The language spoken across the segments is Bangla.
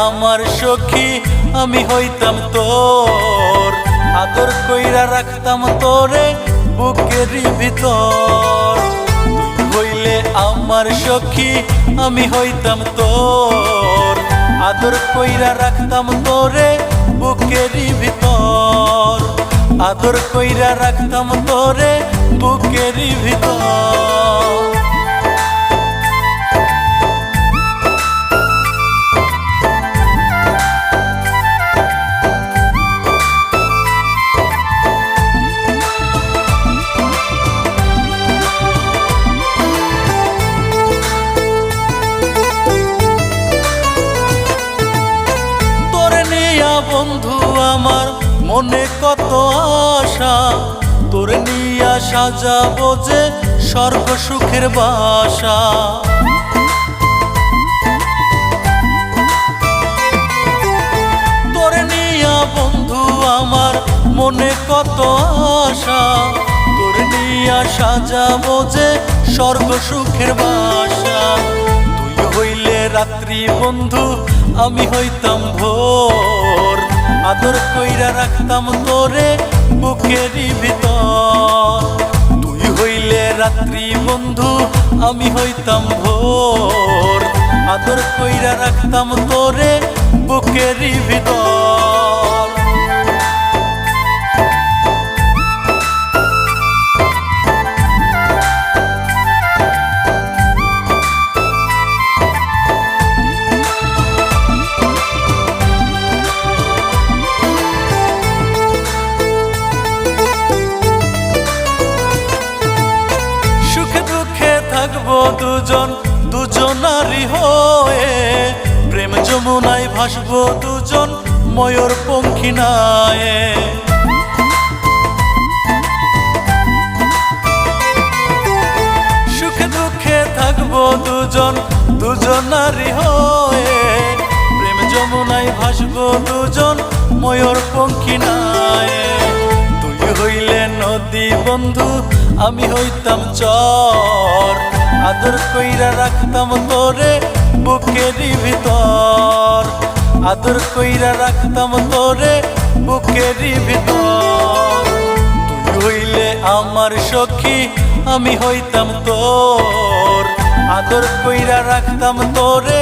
আমার সখী আমি হইতাম তোর, আদর কইরা রাখতাম তোরে বুকেরই ভিতর। তুই হইলে আমার সখী আমি হইতাম তোর, আদর কইরা রাখতাম তোরে বুকেরই ভিতর, আদর কইরা রাখতাম তোরে বুকেরই ভিতর। বন্ধু আমার মনে কত আশা, তোর নিয়া সাজাবো যে স্বর্গ সুখের বাসা। তোর নিয়া বন্ধু আমার মনে কত আশা, তোর নিয়া সাজাবো যে স্বর্গ সুখের বাসা। তুই হইলে রাত্রি বন্ধু আমি হইতাম ভোর, আদর কইরা রাখতাম তোরে বুকেরই ভিতর। তুই হইলে রাত্রি বন্ধু আমি হইতাম ভোর, আদর কইরা রাখতাম তোরে বুকেরই ভিতর। থাকবো দুজন দুজনারি হয়ে, প্রেম যমুনায় ভাসবো দুজন ময়ূর পঙ্খী নায়ে। সুখে দুঃখে থাকবো দুজন দুজনারি হয়ে, প্রেম যমুনায় ভাসবো দুজন ময়ূর পঙ্খী নায়ে। তুই হইলে নদী বন্ধু আমি হইতাম চর, আদর কইরা রাখতাম তোরে বুকেরই ভিতর, আদর কইরা রাখতাম তোরে বুকেরই ভিতর। তুই হইলে আমার সখী আমি হইতাম তোর, আদর কইরা রাখতাম তোরে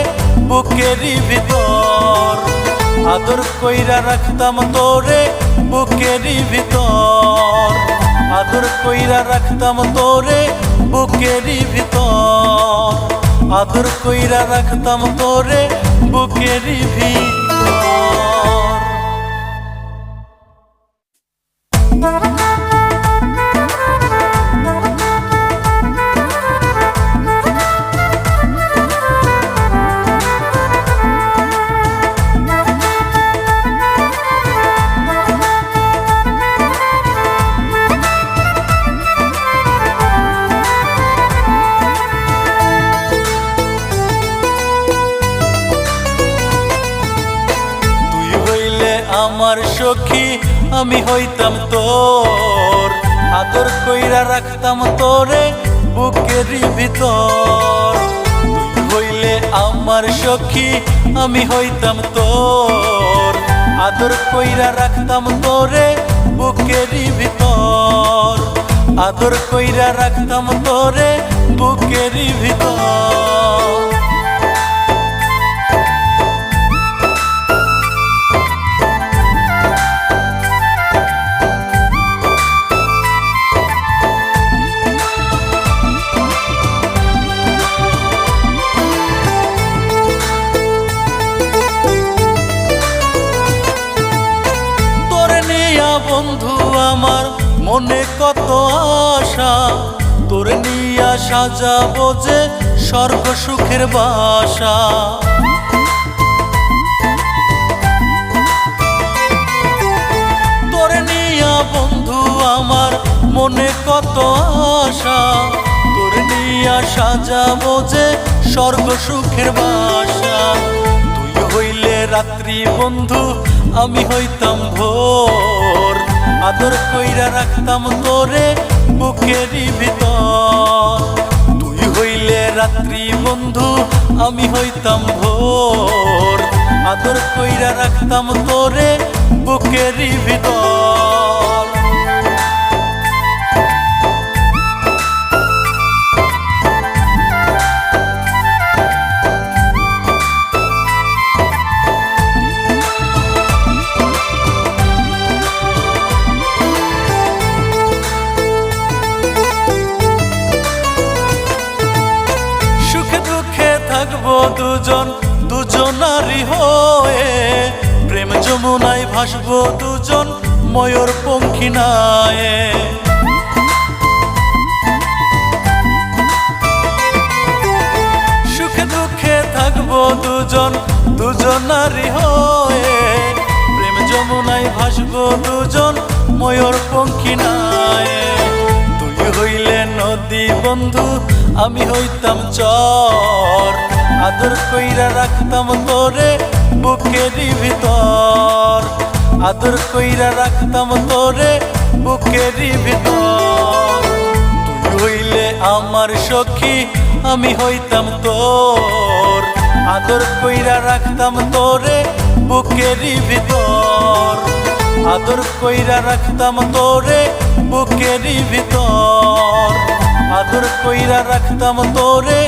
বুকেরই ভিতর, আদর কইরা রাখতাম তোরে বুকেরই ভিতর, আদর কইরা রাখতাম তোরে বুকেরই ভিতর, আদর কইরা রাখতাম তোরে বুকেরই ভিতর। আমার সখী আমি হইতাম তোর, আদর কইরা রাখতাম তোরে বুকেরই ভিতর। তুই হইলে আমার সখী আমি হইতাম তোর, আদর কইরা রাখতাম তোরে বুকেরই ভিতর, আদর কইরা রাখতাম তোরে বুকেরই ভিতর। বন্ধু আমার মনে কত আশা, তোর নিয়া সাজাবো যে স্বর্গ সুখের বাসা। মনে কত আশা, তোর নিয়া সাজাবো যে স্বর্গ সুখের বাসা। তুই হইলে রাত্রি বন্ধু, আমি হইতাম ভোর, আদর কইরা রাখতাম তোরে বুকেরই ভিতর। তুই হইলে রাত্রি বন্ধু, আমি হইতাম ভোর, আদর কইরা রাখতাম তোরে বুকেরই ভিতর। থাকবো দুজন দুজনারি হয়ে, প্রেম যমুনায় ভাসবো দুজন ময়ূর পঙ্খী নায়ে। সুখে দুঃখে থাকবো দুজন দুজনারি হয়ে, প্রেম যমুনায় ভাসবো দুজন ময়ূর পঙ্খী নায়ে। তুই হইলে নদী বন্ধু, আমি হইতাম চর, আদর কইরা রাখতাম তোরে বুকেরই ভিতর, আদর কইরা রাখতাম তোরে বুকেরই ভিতর। তুই হইলে আমার সখী, আমি হইতাম তোর, আদর কইরা রাখতাম তোরে বুকেরই ভিতর, আদর কইরা রাখতাম তোরে বুকেরই ভিতর, আদর কইরা রাখতাম তোরে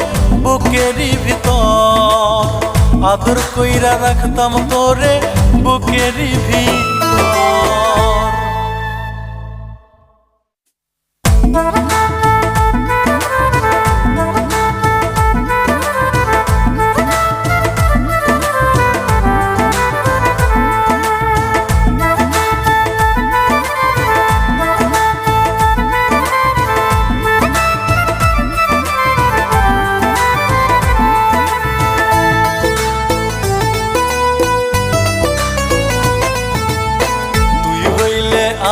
বুকেরই ভিতর, আদর কইরা রাখতাম তোরে বুকেরই ভিতর।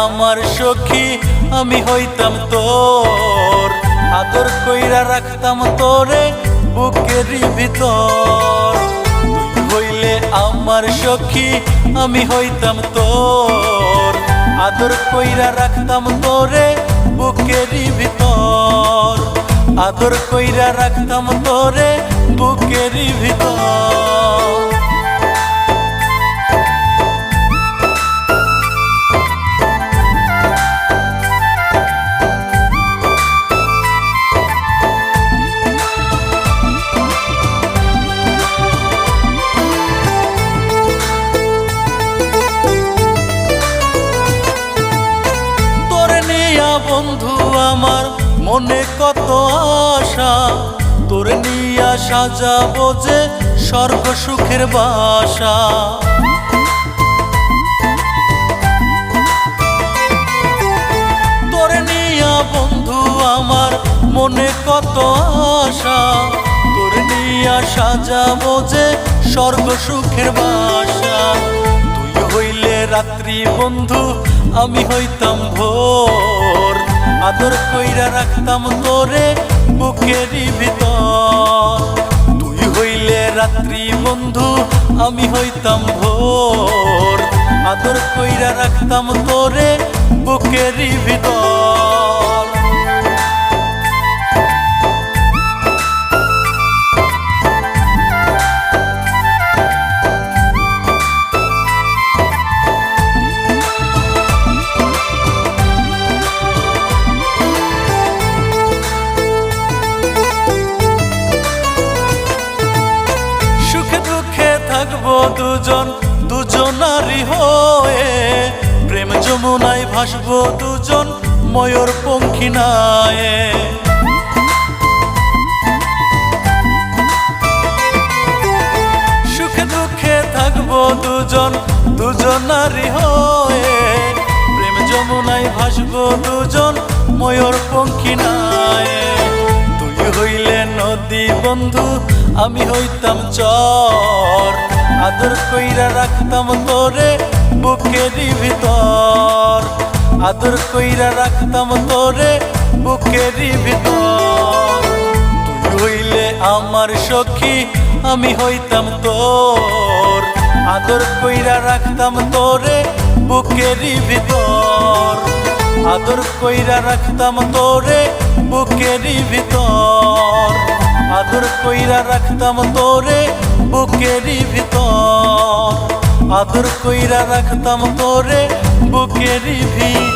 আমার সখী, আমি হইতাম তোর, আদর কইরা রাখতাম তোরে বুকেরই ভিতর। তুই হইলে আমার সখী, আমি হইতাম তোর, আদর কইরা রাখতাম তোরে বুকেরই ভিতর, আদর কইরা রাখতাম তোরে বুকেরই ভিতর। বন্ধু আমার মনে কত আশা, তোর নিয়া সাজাবো যে স্বর্গ সুখের বাসা। তোর নিয়া বন্ধু আমার মনে কত আশা, তোর নিয়া সাজাবো যে স্বর্গ সুখের বাসা। তুই হইলে রাত্রি বন্ধু, আমি হইতাম ভোর, আদর কইরা রাখতাম তোরে বুকেরই ভিতর। তুই হইলে রাত্রি বন্ধু, আমি হইতাম ভোর, আদর কইরা রাখতাম তোরে বুকেরই ভিতর। থাকবো দুজন দুজনারি হয়ে, প্রেম যমুনায় ভাসবো দুজন ময়ূর পঙ্খী নায়ে। সুখে দুঃখে থাকবো দুজন দুজনারি হয়ে, প্রেম যমুনায় ভাসবো দুজন ময়ূর পঙ্খী নায়ে। তুই হইলে নদী বন্ধু, আমি হইতাম চর, আদর কইরা রাখতাম তোরে বুকেরই ভিতর, আদর কইরা রাখতাম তোরে বুকেরই ভিতর। তুই হইলে আমার সখী, আমি হইতাম তোর। আদর কইরা রাখতাম তোরে বুকেরই ভিতর। আদর কইরা রাখতাম তোরে বুকেরই ভিতর। আদর কইরা রাখতাম তোরে বুকেরই ভিতর। আদর কইরা রাখতাম তোরে বুকেরই ভিতর।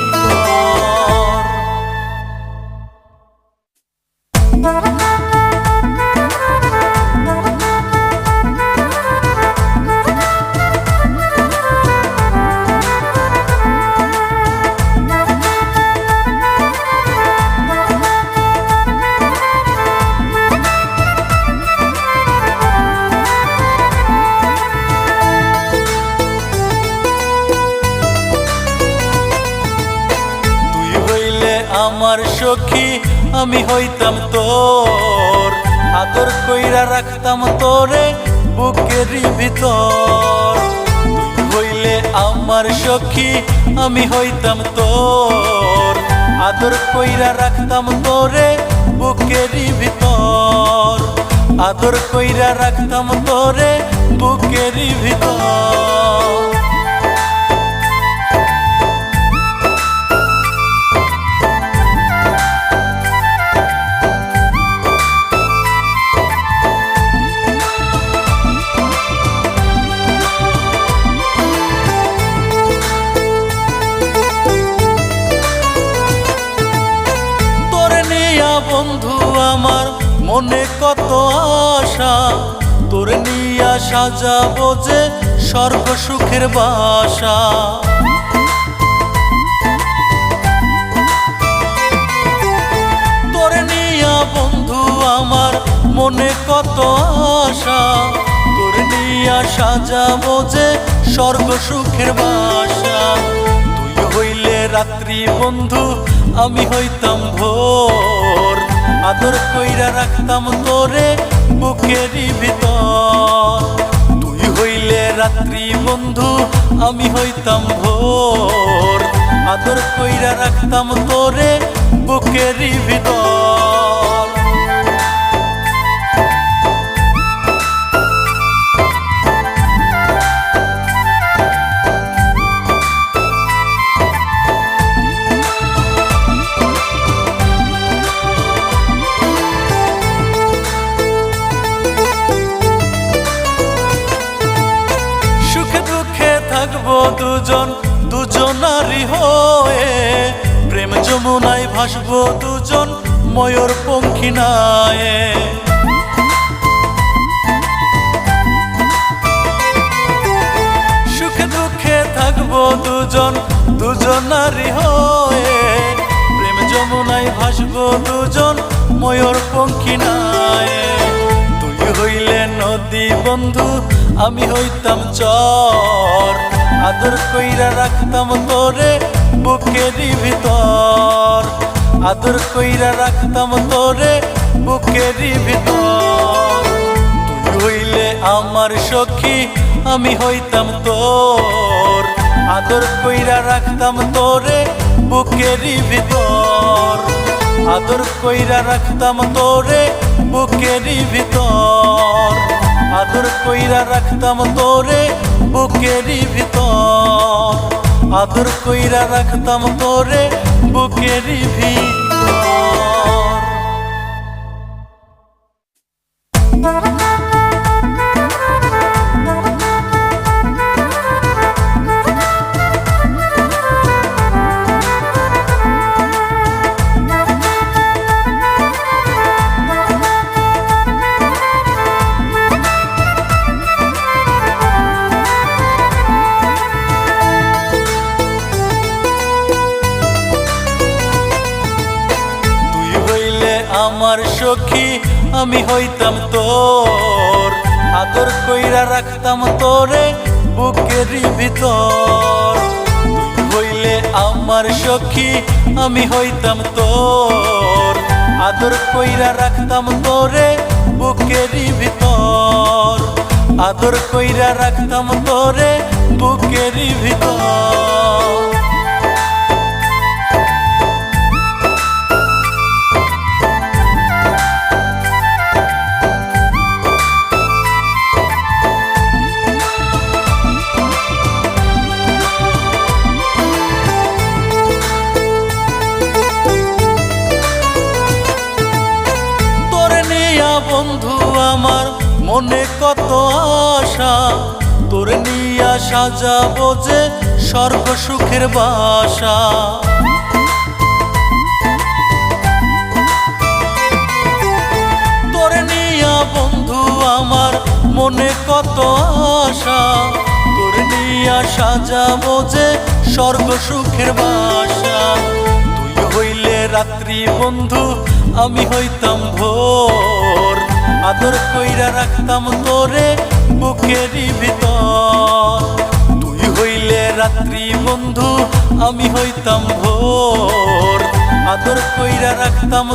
আমার সখী, আমি হইতাম তোর। আদর কইরা রাখতাম তোরে বুকেরই ভিতর। তুই হইলে আমার সখী, আমি হইতাম তোর। আদর কইরা রাখতাম তোরে বুকেরই ভিতর। আদর কইরা রাখতাম তোরে বুকেরই ভিতর। বন্ধু আমার মনে কত আশা, তোর নিয়া সাজাবো যে স্বর্গ সুখের বাসা। তোর নিয়া বন্ধু আমার মনে কত আশা, তোর নিয়া সাজাবো যে স্বর্গ সুখের বাসা। তুই হইলে রাত্রি বন্ধু, আমি হইতাম ভোর। আদর কইরা রাখতাম তোরে বুকেরই ভিতর। তুই হইলে রাত্রি বন্ধু, আমি হইতাম ভোর। আদর কইরা রাখতাম তোরে বুকেরই ভিতর। থাকবো দুজন দুজনারি হয়ে, প্রেম যমুনায় ভাসবো দুজন ময়ূর পঙ্খী নায়ে। সুখে দুঃখে থাকবো দুজন দুজনারি হয়ে, প্রেম যমুনায় ভাসবো দুজন ময়ূর পঙ্খী নায়ে। তুই হইলে নদী বন্ধু, আমি হইতাম চর। আদর কইরা রাখতাম তোরে বুকেরই ভিতর। আদর কইরা রাখতাম তোরে বুকেরই ভিতর। তুই হইলে আমার সখী, আমি হইতাম তোর। আদর কইরা রাখতাম তোরে বুকেরই ভিতর। আদর কইরা রাখতাম তোরে বুকেরই ভিতর। আদর কইরা রাখতাম তোরে বুকেরই ভিতর। আদর কইরা রাখতাম তোরে বুকেরই ভিতর। আমার সখী, আমি হইতাম তোর। আদর কইরা রাখতাম তোরে বুকেরই ভিতর। তুই হইলে আমার সখী, আমি হইতাম তোর। আদর কইরা রাখতাম তোরে বুকেরই ভিতর। আদর কইরা রাখতাম তোরে বুকেরই ভিতর। বন্ধু আমার মনে কত আশা, তোর নিয়া সাজাবো যে স্বর্গ সুখের বাসা। তোর নিয়া বন্ধু আমার মনে কত আশা, তোর নিয়া সাজাবো যে স্বর্গ সুখের বাসা। তুই হইলে রাত্রি বন্ধু, আমি হইতাম ভোর, আদর কইরা রাখতাম তোরে বুকেরই ভিতর। তুই হইলে রাত্রি বন্ধু, আমি হইতাম ভোর, আদর কইরা রাখতাম